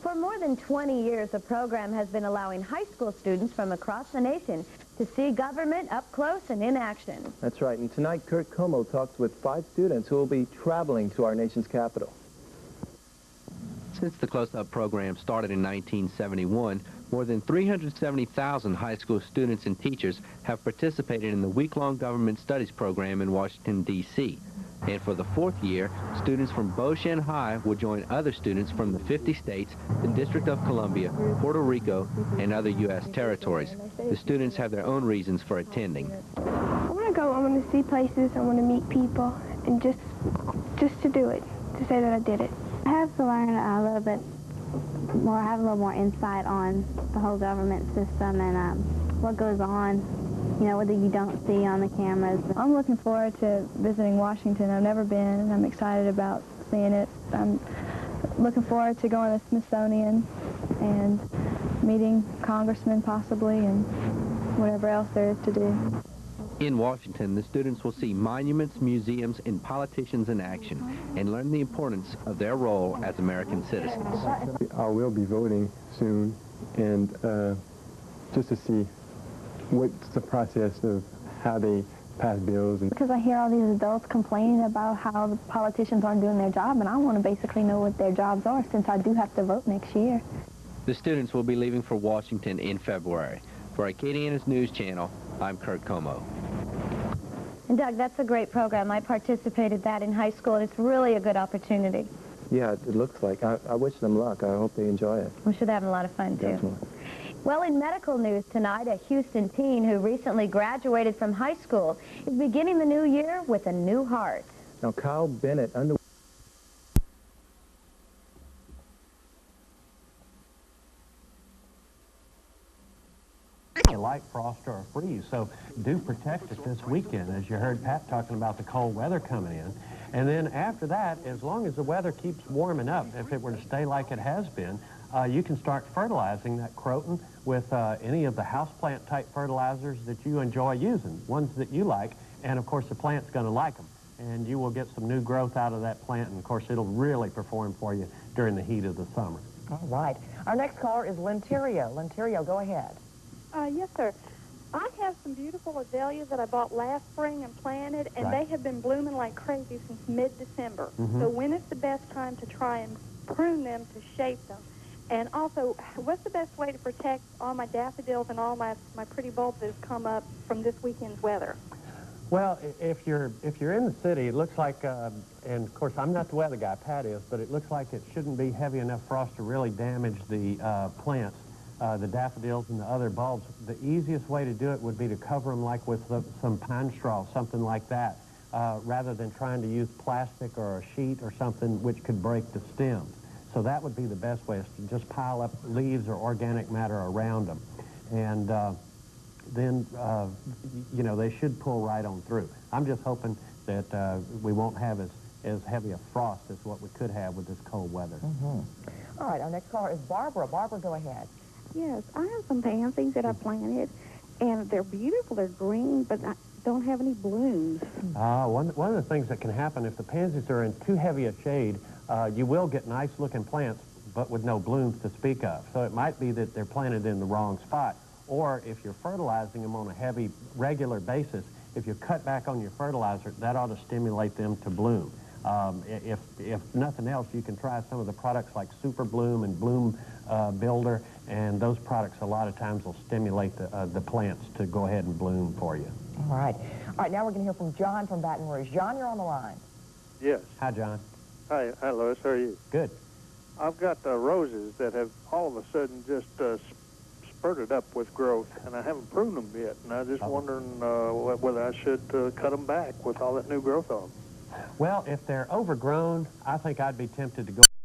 For more than 20 years, the program has been allowing high school students from across the nation to see government up close and in action. That's right, and tonight Kurt Como talks with 5 students who will be traveling to our nation's capital. Since the Close-Up program started in 1971, more than 370,000 high school students and teachers have participated in the week-long government studies program in Washington, D.C. And for the 4th year, students from Beau Chene High will join other students from the 50 states, the District of Columbia, Puerto Rico, and other U.S. territories. The students have their own reasons for attending. I want to go, I want to see places, I want to meet people, and just to do it, to say that I did it. I have to learn a little bit more, have a little more insight on the whole government system and what goes on, you know, what you don't see on the cameras. I'm looking forward to visiting Washington. I've never been, and I'm excited about seeing it. I'm looking forward to going to the Smithsonian and meeting congressmen possibly and whatever else there is to do. In Washington, the students will see monuments, museums, and politicians in action and learn the importance of their role as American citizens. I will be voting soon, and just to see what's the process of how they pass bills. Because I hear all these adults complaining about how the politicians aren't doing their job, and I want to basically know what their jobs are since I do have to vote next year. The students will be leaving for Washington in February. For Acadiana's News Channel, I'm Kurt Como. And Doug, that's a great program. I participated that in high school, and it's really a good opportunity. Yeah, it looks like. I wish them luck. I hope they enjoy it. We should have a lot of fun, too. Definitely. Well, in medical news tonight, a Houston teen who recently graduated from high school is beginning the new year with a new heart. Now, Kyle Bennett underwent a light frost or a freeze, so do protect it this weekend, as you heard Pat talking about the cold weather coming in. And then after that, as long as the weather keeps warming up, if it were to stay like it has been, you can start fertilizing that croton with any of the houseplant type fertilizers that you enjoy using, ones that you like, and of course the plant's going to like them. And you will get some new growth out of that plant, and of course it'll really perform for you during the heat of the summer. All right. Our next caller is Lenterio. Lenterio, go ahead. Yes, sir. I have some beautiful azaleas that I bought last spring and planted, and they have been blooming like crazy since mid-December. So when is the best time to try and prune them to shape them? And also, what's the best way to protect all my daffodils and all my pretty bulbs that have come up from this weekend's weather? Well, if you're in the city, it looks like, and of course I'm not the weather guy, Pat is, but it looks like it shouldn't be heavy enough frost to really damage the plants. The daffodils and the other bulbs. The easiest way to do it would be to cover them like with some pine straw, something like that, rather than trying to use plastic or a sheet or something which could break the stems. So that would be the best way, is to just pile up leaves or organic matter around them. And then, you know, they should pull right on through. I'm just hoping that we won't have as heavy a frost as what we could have with this cold weather. All right, our next caller is Barbara. Barbara, go ahead. Yes, I have some pansies that I planted, and they're beautiful. They're green, but I don't have any blooms. One of the things that can happen if the pansies are in too heavy a shade, you will get nice-looking plants, but with no blooms to speak of. So it might be that they're planted in the wrong spot. Or if you're fertilizing them on a heavy, regular basis, if you cut back on your fertilizer, that ought to stimulate them to bloom. If nothing else, you can try some of the products like Super Bloom and Bloom Builder, and those products a lot of times will stimulate the plants to go ahead and bloom for you. All right. All right, now we're going to hear from John from Baton Rouge. John, you're on the line. Yes. Hi, John. Hi, Lois. How are you? Good. I've got roses that have all of a sudden just spurted up with growth, and I haven't pruned them yet, and I'm just wondering whether I should cut them back with all that new growth on them. Well, if they're overgrown, I think I'd be tempted to go